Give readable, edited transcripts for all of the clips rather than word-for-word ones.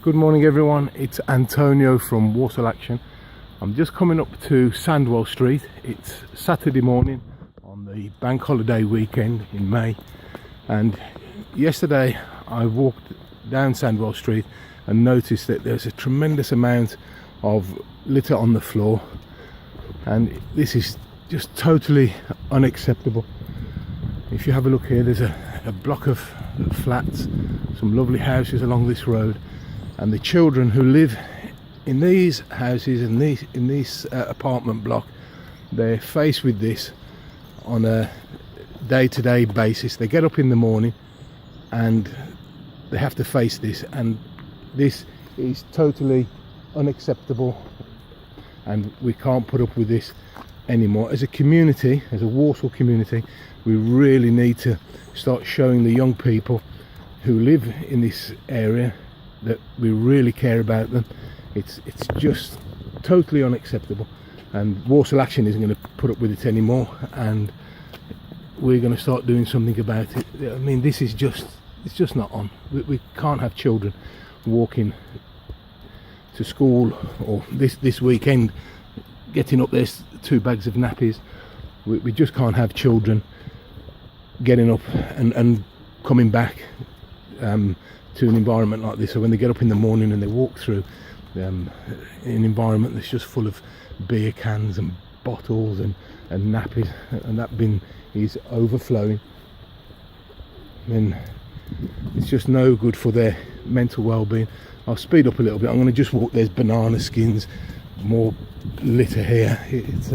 Good morning everyone, it's Antonio from Walsall ACTION. I'm just coming up to Sandwell Street. It's Saturday morning on the bank holiday weekend in May, and yesterday I walked down Sandwell Street and noticed that there's a tremendous amount of litter on the floor, and this is just totally unacceptable. If you have a look here, there's a block of flats, some lovely houses along this road, and the children who live in these houses and in this apartment block, they're faced with this on a day-to-day basis. They get up in the morning and they have to face this, and this is totally unacceptable, and we can't put up with this anymore. As a community, as a Walsall community, we really need to start showing the young people who live in this area that we really care about them. It's just totally unacceptable, and Walsall ACTION isn't going to put up with it anymore, and we're going to start doing something about it. I mean, this is just, it's just not on. We can't have children walking to school, or this weekend getting up there 2 bags of nappies. We just can't have children getting up and coming back to an environment like this. So when they get up in the morning and they walk through an environment that's just full of beer cans and bottles and nappies, and that bin is overflowing, then it's just no good for their mental well-being. I'll speed up a little bit. I'm going to just walk. There's banana skins, more litter here. It's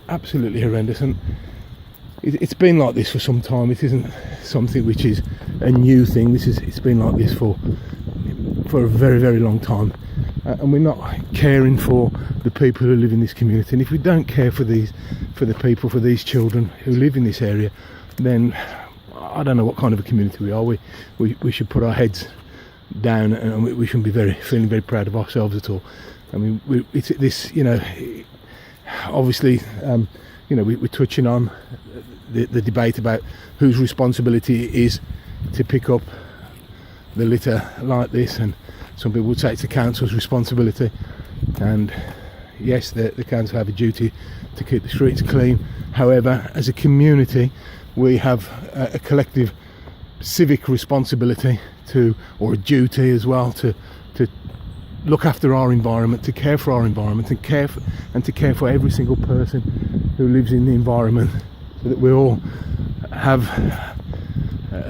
absolutely horrendous, and it's been like this for some time. It isn't something which is a new thing. It's been like this for a very, very long time, and we're not caring for the people who live in this community. And if we don't care for these children who live in this area, then I don't know what kind of a community we are. We should put our heads down, and we shouldn't be feeling very proud of ourselves at all. I mean, it's this, you know, obviously, you know, we're touching on the debate about whose responsibility it is to pick up the litter like this, and some people would say it's the council's responsibility, and yes, the council have a duty to keep the streets clean. However, as a community, we have a collective civic responsibility or a duty as well, to look after our environment, to care for our environment, and to care for every single person who lives in the environment, so that we all have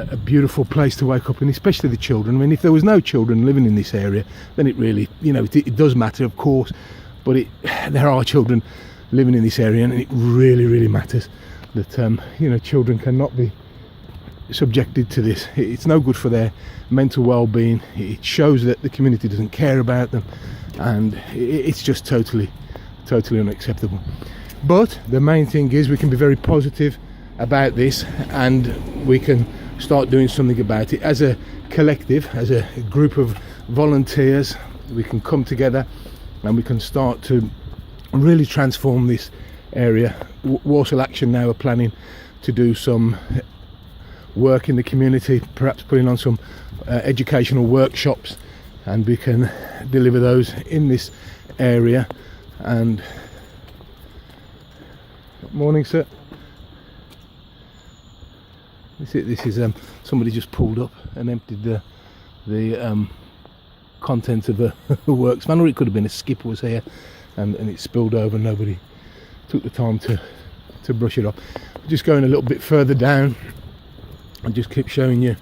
a beautiful place to wake up in, especially the children. I mean, if there was no children living in this area, then it really, you know, it does matter, of course, but there are children living in this area, and it really, really matters that you know, children cannot be subjected to this. It's no good for their mental well-being. It shows that the community doesn't care about them, and it's just totally unacceptable. But the main thing is we can be very positive about this, and we can start doing something about it as a collective, as a group of volunteers. We can come together and we can start to really transform this area. Walsall ACTION now are planning to do some work in the community, perhaps putting on some educational workshops, and we can deliver those in this area. And morning, sir. This is somebody just pulled up and emptied the contents of a works van, or it could have been a skip was here, and it spilled over. Nobody took the time to brush it off. Just going a little bit further down, I'll just keep showing you,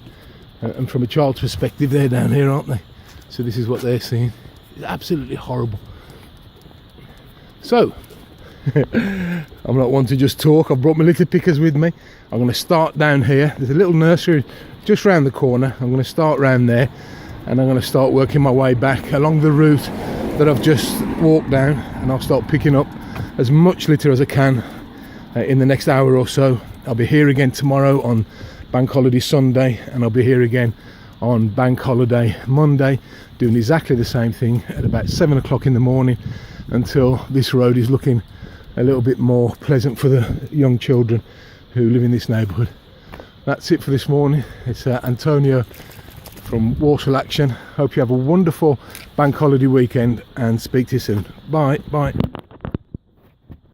and from a child's perspective, they're down here, aren't they? So this is what they're seeing. It's absolutely horrible. So I'm not one to just talk. I've brought my litter pickers with me. I'm going to start down here. There's a little nursery just round the corner. I'm going to start round there, and I'm going to start working my way back along the route that I've just walked down, and I'll start picking up as much litter as I can in the next hour or so. I'll be here again tomorrow on Bank Holiday Sunday, and I'll be here again on Bank Holiday Monday, doing exactly the same thing at about 7 o'clock in the morning, until this road is looking a little bit more pleasant for the young children who live in this neighbourhood. That's it for this morning. It's Antonio from Walsall Action. Hope you have a wonderful bank holiday weekend and speak to you soon. Bye.